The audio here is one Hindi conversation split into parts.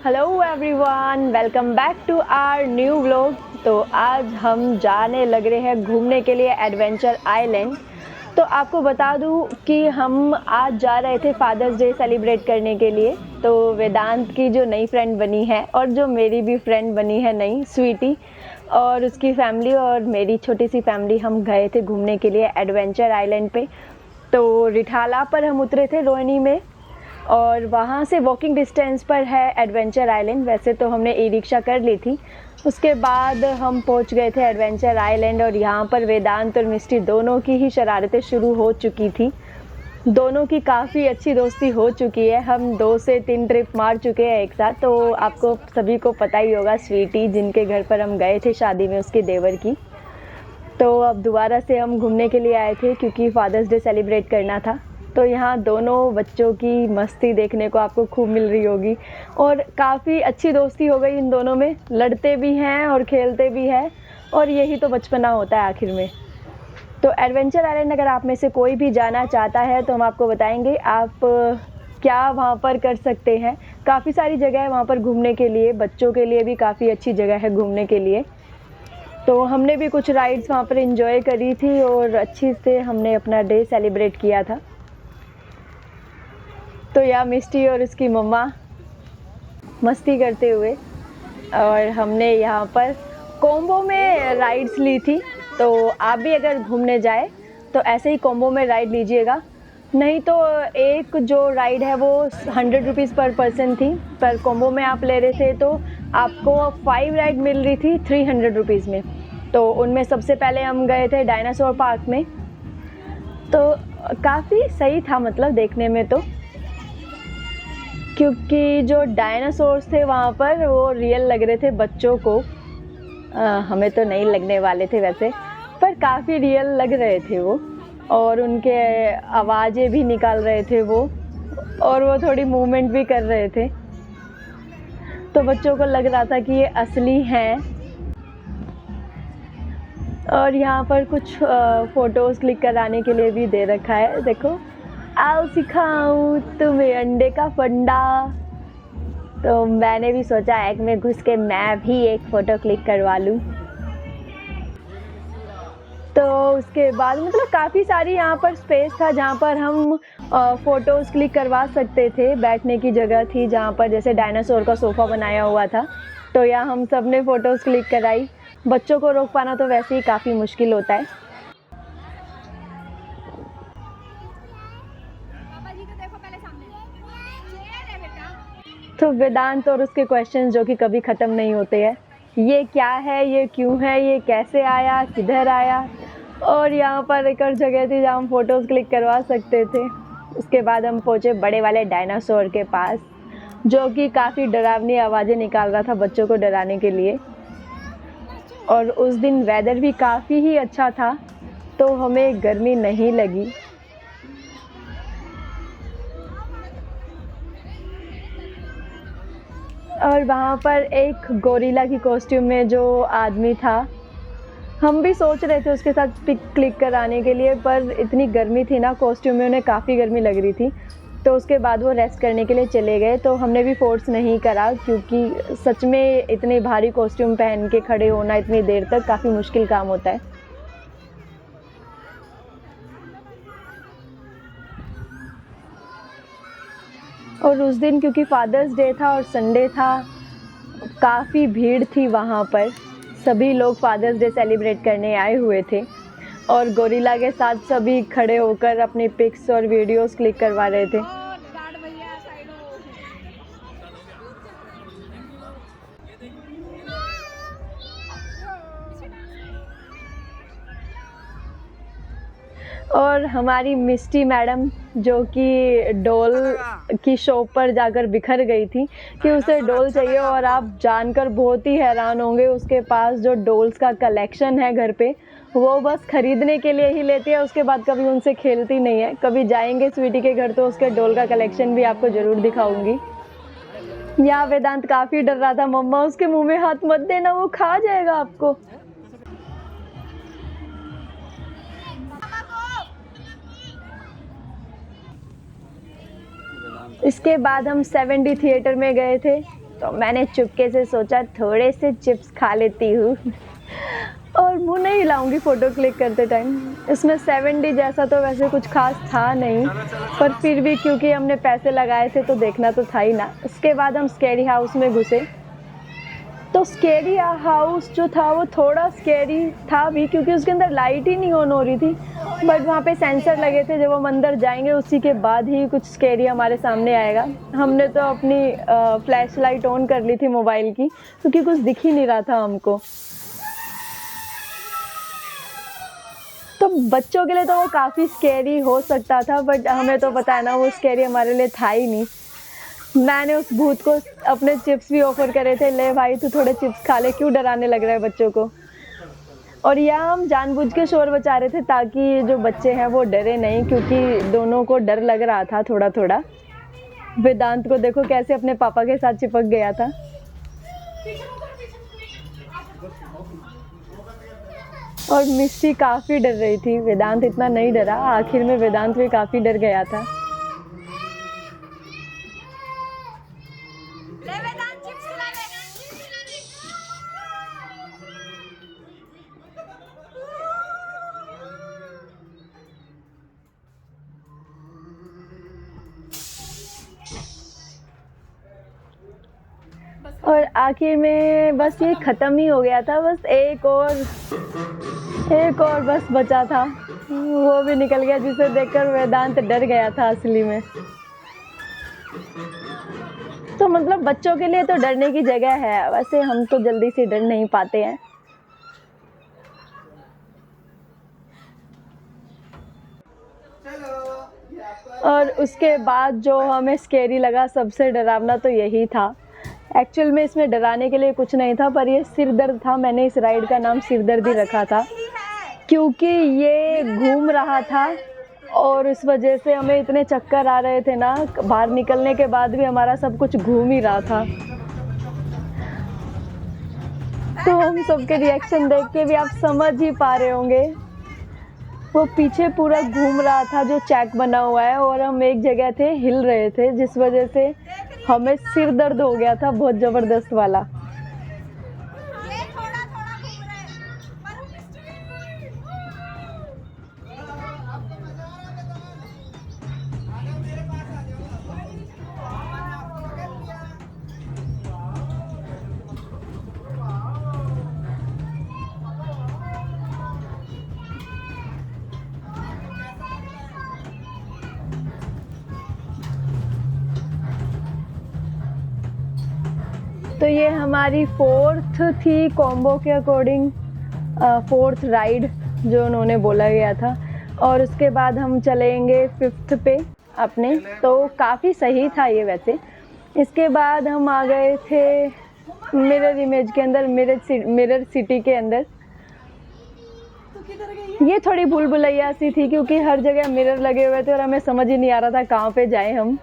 Hello everyone, welcome back to our new vlog. तो आज हम जाने लग रहे हैं घूमने के लिए एडवेंचर आइलैंड। तो आपको बता दूं कि हम आज जा रहे थे फादर्स डे सेलिब्रेट करने के लिए। तो वेदांत की जो नई फ्रेंड बनी है और जो मेरी भी फ्रेंड बनी है नई, स्वीटी, और उसकी फैमिली और मेरी छोटी सी फैमिली, हम गए थे घूमने के लिए एडवेंचर आइलैंड पे। तो रिठाला पर हम उतरे थे, रोहिणी में, और वहाँ से वॉकिंग डिस्टेंस पर है एडवेंचर आइलैंड। वैसे तो हमने ई रिक्शा कर ली थी। उसके बाद हम पहुँच गए थे एडवेंचर आइलैंड, और यहाँ पर वेदांत और मिस्टी दोनों की ही शरारतें शुरू हो चुकी थी। दोनों की काफ़ी अच्छी दोस्ती हो चुकी है। हम 2 से 3 ट्रिप मार चुके हैं एक साथ। तो आपको सभी को पता ही होगा, स्वीटी जिनके घर पर हम गए थे शादी में, उसके देवर की। तो अब दोबारा से हम घूमने के लिए आए थे क्योंकि फादर्स डे सेलिब्रेट करना था। तो यहाँ दोनों बच्चों की मस्ती देखने को आपको खूब मिल रही होगी, और काफ़ी अच्छी दोस्ती हो गई इन दोनों में। लड़ते भी हैं और खेलते भी हैं, और यही तो बचपना होता है आखिर में। तो एडवेंचर आइलैंड अगर आप में से कोई भी जाना चाहता है तो हम आपको बताएंगे आप क्या वहाँ पर कर सकते हैं। काफ़ी सारी जगह है वहाँ पर घूमने के लिए, बच्चों के लिए भी काफ़ी अच्छी जगह है घूमने के लिए। तो हमने भी कुछ राइड्स वहाँ पर एंजॉय करी थी और अच्छी से हमने अपना डे सेलिब्रेट किया था। तो यहाँ मिस्टी और उसकी मम्मा मस्ती करते हुए, और हमने यहाँ पर कॉम्बो में राइड्स ली थी। तो आप भी अगर घूमने जाए तो ऐसे ही कॉम्बो में राइड लीजिएगा। नहीं तो एक जो राइड है वो 100 रुपीज़ पर पर्सन थी, पर कॉम्बो में आप ले रहे थे तो आपको 5 राइड मिल रही थी 300 रुपीज़ में। तो उनमें सबसे पहले हम गए थे डायनासोर पार्क में। तो काफ़ी सही था, मतलब देखने में तो, क्योंकि जो डायनासोर्स थे वहाँ पर वो रियल लग रहे थे बच्चों को। हमें तो नहीं लगने वाले थे वैसे, पर काफ़ी रियल लग रहे थे वो, और उनके आवाज़ें भी निकाल रहे थे वो, और वो थोड़ी मूवमेंट भी कर रहे थे। तो बच्चों को लग रहा था कि ये असली हैं। और यहाँ पर कुछ फ़ोटोज़ क्लिक कराने के लिए भी दे रखा है। देखो, आओ सिखाऊं तुम्हें अंडे का फंडा। तो मैंने भी सोचा एग में घुस के मैं भी एक फ़ोटो क्लिक करवा लूँ। तो उसके बाद मतलब काफ़ी सारी यहाँ पर स्पेस था जहाँ पर हम फ़ोटोज़ क्लिक करवा सकते थे। बैठने की जगह थी जहाँ पर जैसे डायनासोर का सोफ़ा बनाया हुआ था। तो यहाँ हम सब ने फ़ोटोज़ क्लिक कराई। बच्चों को रोक पाना तो वैसे ही काफ़ी मुश्किल होता है। तो वेदांत और उसके क्वेश्चंस जो कि कभी ख़त्म नहीं होते हैं। ये क्या है, ये क्यों है, ये कैसे आया, किधर आया। और यहाँ पर एक और जगह थी जहाँ हम फ़ोटोज़ क्लिक करवा सकते थे। उसके बाद हम पहुँचे बड़े वाले डायनासोर के पास, जो कि काफ़ी डरावनी आवाज़ें निकाल रहा था बच्चों को डराने के लिए। और उस दिन वेदर भी काफ़ी ही अच्छा था, तो हमें गर्मी नहीं लगी। और वहाँ पर एक गोरिल्ला की कॉस्ट्यूम में जो आदमी था, हम भी सोच रहे थे उसके साथ पिक क्लिक कराने के लिए, पर इतनी गर्मी थी ना कॉस्ट्यूम में, उन्हें काफ़ी गर्मी लग रही थी। तो उसके बाद वो रेस्ट करने के लिए चले गए। तो हमने भी फोर्स नहीं करा, क्योंकि सच में इतनी भारी कॉस्ट्यूम पहन के खड़े होना इतनी देर तक काफ़ी मुश्किल काम होता है। और उस दिन क्योंकि फादर्स डे था और संडे था, काफ़ी भीड़ थी वहाँ पर। सभी लोग फादर्स डे सेलिब्रेट करने आए हुए थे, और गोरिल्ला के साथ सभी खड़े होकर अपनी पिक्स और वीडियोस क्लिक करवा रहे थे। और हमारी मिस्टी मैडम, जो कि डॉल की शॉप पर जाकर बिखर गई थी कि उसे डॉल चाहिए, और आप जानकर बहुत ही हैरान होंगे, उसके पास जो डॉल्स का कलेक्शन है घर पे, वो बस खरीदने के लिए ही लेती है। उसके बाद कभी उनसे खेलती नहीं है। कभी जाएंगे स्वीटी के घर तो उसके डॉल का कलेक्शन भी आपको ज़रूर दिखाऊंगी। यहाँ वेदांत काफ़ी डर रहा था, मम्मा उसके मुंह में हाथ मत देना, वो खा जाएगा आपको। इसके बाद हम 7D थिएटर में गए थे। तो मैंने चुपके से सोचा थोड़े से चिप्स खा लेती हूँ और मुंह नहीं हिलाऊंगी फ़ोटो क्लिक करते टाइम। इसमें 7D जैसा तो वैसे कुछ खास था नहीं, पर फिर भी क्योंकि हमने पैसे लगाए थे तो देखना तो था ही ना। उसके बाद हम स्कैरी हाउस में घुसे। तो स्कैरी हाउस जो था वो थोड़ा स्कैरी था भी, क्योंकि उसके अंदर लाइट ही नहीं ऑन हो रही थी, बट वहाँ पे सेंसर लगे थे। जब हम अंदर जाएंगे उसी के बाद ही कुछ स्कैरी हमारे सामने आएगा। हमने तो अपनी फ्लैश लाइट ऑन कर ली थी मोबाइल की, क्योंकि कुछ दिख ही नहीं रहा था हमको। तो बच्चों के लिए तो वो काफ़ी स्कैरी हो सकता था, बट हमें तो पता है ना वो स्कैरी हमारे लिए था ही नहीं। मैंने उस भूत को अपने चिप्स भी ऑफर करे थे, ले भाई तू थोड़े चिप्स खा ले, क्यों डराने लग रहा है बच्चों को। और यहाँ हम जानबूझ के शोर बचा रहे थे ताकि जो बच्चे हैं वो डरे नहीं, क्योंकि दोनों को डर लग रहा था थोड़ा थोड़ा। वेदांत को देखो कैसे अपने पापा के साथ चिपक गया था। और मिस्टी काफ़ी डर रही थी, वेदांत इतना नहीं डरा। आखिर में वेदांत भी काफ़ी डर गया था। और आखिर में बस ये ख़त्म ही हो गया था। बस एक और बस बचा था, वो भी निकल गया, जिसे देखकर वेदांत डर गया था असली में। तो मतलब बच्चों के लिए तो डरने की जगह है, वैसे हम तो जल्दी से डर नहीं पाते हैं। और उसके बाद जो हमें स्कैरी लगा सबसे डरावना तो यही था। एक्चुअल में इसमें डराने के लिए कुछ नहीं था, पर ये सिर दर्द था। मैंने इस राइड का नाम सिर दर्दी रखा था, क्योंकि ये घूम रहा था और उस वजह से हमें इतने चक्कर आ रहे थे ना, बाहर निकलने के बाद भी हमारा सब कुछ घूम ही रहा था। तो हम सबके रिएक्शन देख के भी आप समझ ही पा रहे होंगे, वो पीछे पूरा घूम रहा था जो चैक बना हुआ है, और हम एक जगह थे हिल रहे थे, जिस वजह से हमें सिर दर्द हो गया था बहुत ज़बरदस्त वाला। तो ये हमारी 4th थी कॉम्बो के अकॉर्डिंग, 4th राइड जो उन्होंने बोला गया था। और उसके बाद हम चलेंगे 5th पे अपने, तो काफ़ी सही था ये वैसे। इसके बाद हम आ गए थे मिरर इमेज के अंदर, मिरर सिटी के अंदर। ये थोड़ी भूल भुलैया सी थी, क्योंकि हर जगह मिरर लगे हुए थे और हमें समझ ही नहीं आ रहा था कहाँ पे जाएं हम।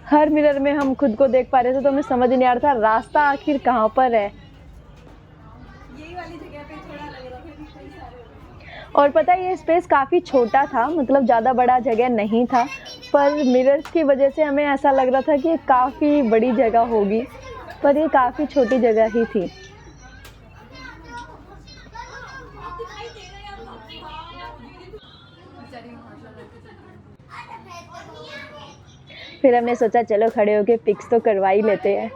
हर मिरर में हम खुद को देख पा रहे थे, तो हमें समझ नहीं आ रहा था रास्ता आखिर कहाँ पर है। यही वाली जगह पे थोड़ा लग रहा था। और पता है ये स्पेस काफ़ी छोटा था, मतलब ज़्यादा बड़ा जगह नहीं था, पर मिरर्स की वजह से हमें ऐसा लग रहा था कि काफ़ी बड़ी जगह होगी, पर ये काफ़ी छोटी जगह ही थी। फिर हमने सोचा चलो खड़े होके पिक्स तो करवा ही लेते हैं।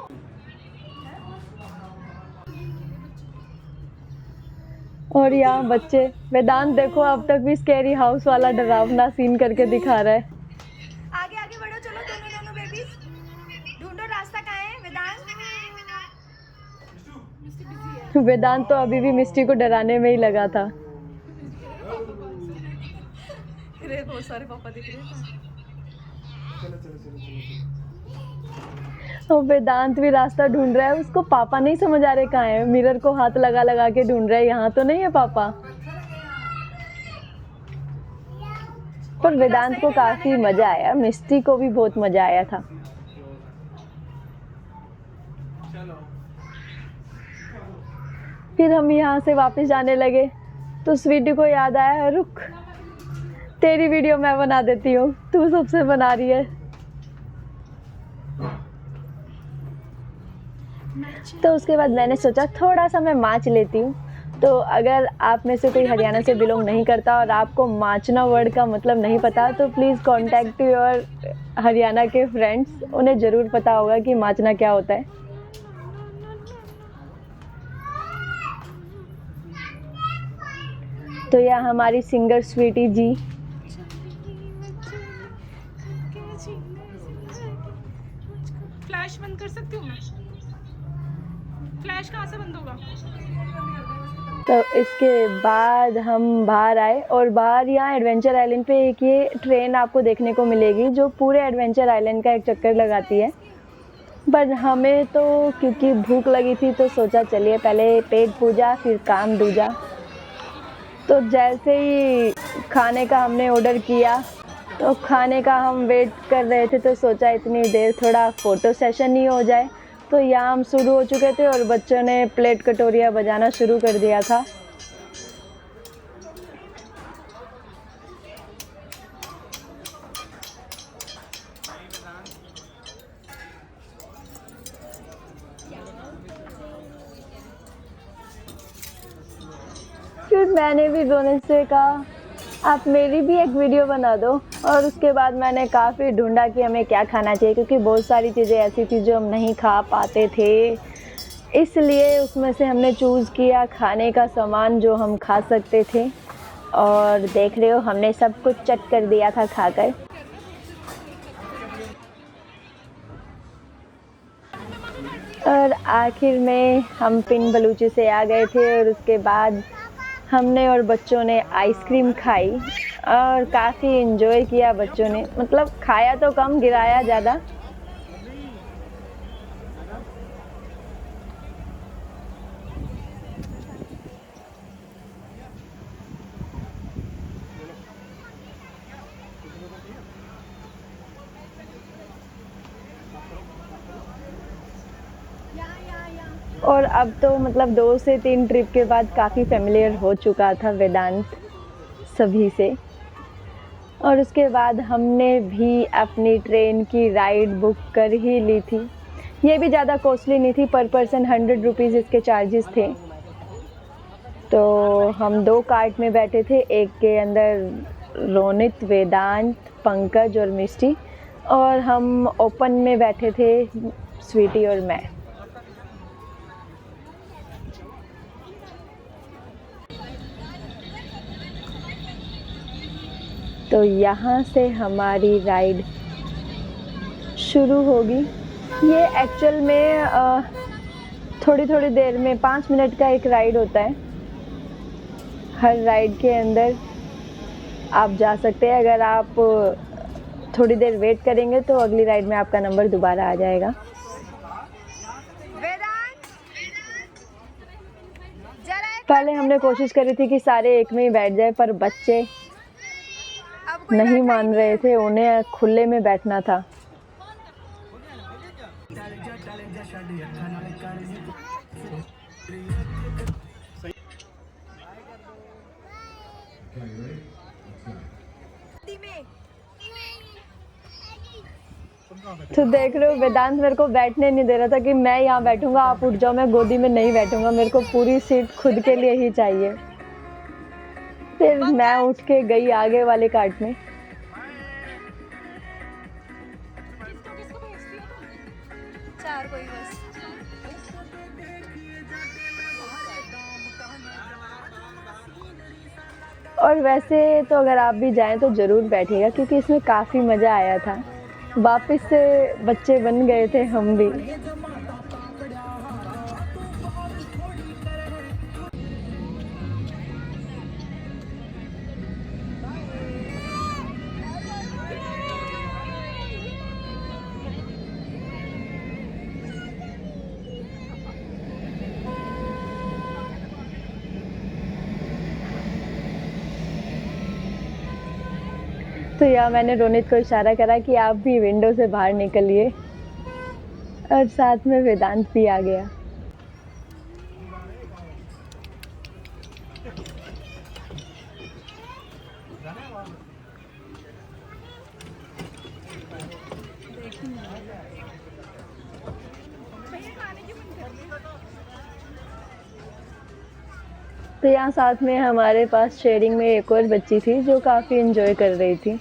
और यहाँ बच्चे, वेदांत देखो अब तक भी स्कैरी हाउस वाला डरावना सीन करके दिखा रहा है। आगे आगे बढ़ो, चलो दोनों बेबीज, ढूंढो रास्ता कहाँ है। वेदांत तो अभी भी मिस्टी को डराने में ही लगा था। बहुत सारे पापा दिख रहे हैं। और वेदांत भी रास्ता ढूंढ रहा है, उसको पापा नहीं समझ आ रहे कहाँ है। मिरर को हाथ लगा लगा के ढूंढ रहा है, यहाँ तो नहीं है पापा। पर वेदांत को काफी मजा आया, मिस्टी को भी बहुत मजा आया था। फिर हम यहाँ से वापस जाने लगे तो स्वीटी को याद आया, रुक तेरी वीडियो मैं बना देती हूँ, तू सबसे बना रही है। तो उसके बाद मैंने सोचा थोड़ा सा मैं माच लेती हूँ। तो अगर आप में से कोई हरियाणा से बिलोंग नहीं करता और आपको माचना वर्ड का मतलब नहीं पता, तो प्लीज़ कॉन्टैक्ट योर हरियाणा के फ्रेंड्स, उन्हें ज़रूर पता होगा कि माचना क्या होता है। तो यह हमारी सिंगर स्वीटी जी। फ्लैश बंद कर सकती हूँ मैं? फ्लैश कहाँ से बंद होगा? तो इसके बाद हम बाहर आए और बाहर यहाँ एडवेंचर आइलैंड पे एक ये ट्रेन आपको देखने को मिलेगी जो पूरे एडवेंचर आइलैंड का एक चक्कर लगाती है। पर हमें तो क्योंकि भूख लगी थी तो सोचा चलिए पहले पेट पूजा फिर काम दूजा। तो जैसे ही खाने का हमने ऑर्डर किया तो खाने का हम वेट कर रहे थे, तो सोचा इतनी देर थोड़ा फ़ोटो सेशन ही हो जाए। तो यहाँ हम शुरू हो चुके थे और बच्चों ने प्लेट कटोरियाँ बजाना शुरू कर दिया था। फिर मैंने भी रोने से कहा आप मेरी भी एक वीडियो बना दो, और उसके बाद मैंने काफ़ी ढूंढा कि हमें क्या खाना चाहिए, क्योंकि बहुत सारी चीज़ें ऐसी थी जो हम नहीं खा पाते थे। इसलिए उसमें से हमने चूज़ किया खाने का सामान जो हम खा सकते थे, और देख रहे हो हमने सब कुछ चट कर दिया था खाकर। और आखिर में हम पिन बलूची से आ गए थे और उसके बाद हमने और बच्चों ने आइसक्रीम खाई और काफ़ी इन्जॉय किया बच्चों ने, मतलब खाया तो कम गिराया ज़्यादा। और अब तो मतलब 2 से 3 ट्रिप के बाद काफ़ी फेमिलियर हो चुका था वेदांत सभी से। और उसके बाद हमने भी अपनी ट्रेन की राइड बुक कर ही ली थी। ये भी ज़्यादा कॉस्टली नहीं थी, पर पर्सन 100 रुपीज़ इसके चार्जेस थे। तो हम 2 कार्ट में बैठे थे, एक के अंदर रोनित, वेदांत, पंकज और मिष्टी, और हम ओपन में बैठे थे स्वीटी और मैं। तो यहाँ से हमारी राइड शुरू होगी। ये एक्चुअल में थोड़ी थोड़ी देर में 5 मिनट का एक राइड होता है। हर राइड के अंदर आप जा सकते हैं। अगर आप थोड़ी देर वेट करेंगे तो अगली राइड में आपका नंबर दोबारा आ जाएगा। पहले हमने कोशिश करी थी कि सारे एक में ही बैठ जाए, पर बच्चे नहीं मान रहे थे, उन्हें खुले में बैठना था। तो देख रहे हो वेदांत मेरे को बैठने नहीं दे रहा था कि मैं यहाँ बैठूंगा, आप उठ जाओ, मैं गोदी में नहीं बैठूंगा, मेरे को पूरी सीट खुद के लिए ही चाहिए। फिर मैं उठ के गई आगे वाले कार्ट में। चार कोई बस। और वैसे तो अगर आप भी जाएं तो ज़रूर बैठिएगा, क्योंकि इसमें काफ़ी मज़ा आया था। वापस से बच्चे बन गए थे हम भी। तो यहाँ मैंने रोनित को इशारा करा कि आप भी विंडो से बाहर निकलिए, और साथ में वेदांत भी आ गया। तो यहाँ साथ में हमारे पास शेयरिंग में एक और बच्ची थी जो काफ़ी एंजॉय कर रही थी।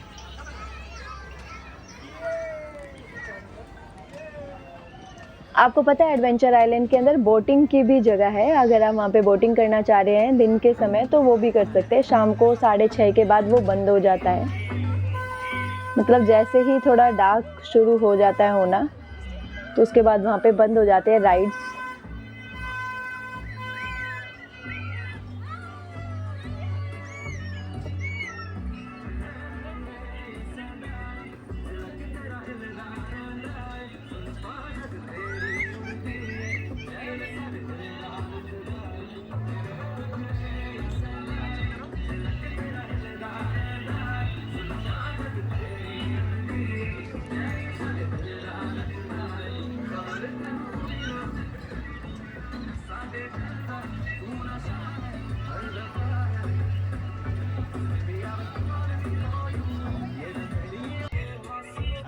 आपको पता है एडवेंचर आइलैंड के अंदर बोटिंग की भी जगह है। अगर आप वहाँ पे बोटिंग करना चाह रहे हैं दिन के समय तो वो भी कर सकते हैं। शाम को 6:30 के बाद वो बंद हो जाता है, मतलब जैसे ही थोड़ा डार्क शुरू हो जाता है होना तो उसके बाद वहाँ पे बंद हो जाते हैं राइड्स।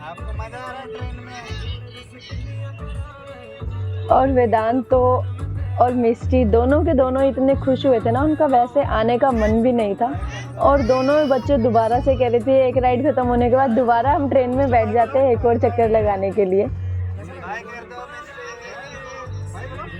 आपको मजा आ रहा है ट्रेन में? और वेदांत तो और मिस्टी दोनों के दोनों इतने खुश हुए थे ना, उनका वैसे आने का मन भी नहीं था। और दोनों बच्चे दोबारा से कह रहे थे एक राइड ख़त्म होने के बाद दोबारा हम ट्रेन में बैठ जाते हैं एक और चक्कर लगाने के लिए। बाय कर दो बाय बोलो।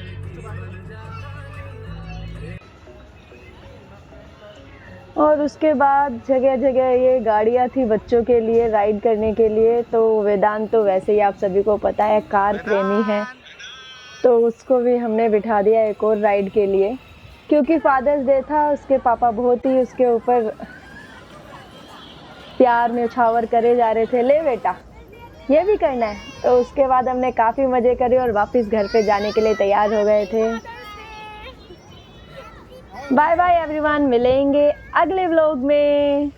और उसके बाद जगह जगह ये गाड़ियाँ थी बच्चों के लिए राइड करने के लिए। तो वेदांत तो वैसे ही आप सभी को पता है कार प्रेमी है, तो उसको भी हमने बिठा दिया एक और राइड के लिए, क्योंकि फादर्स डे था। उसके पापा बहुत ही उसके ऊपर प्यार में उछावर करे जा रहे थे, ले बेटा ये भी करना है। तो उसके बाद हमने काफ़ी मज़े करे और वापस घर पे जाने के लिए तैयार हो गए थे। बाय बाय एवरीवन, मिलेंगे अगले व्लॉग में।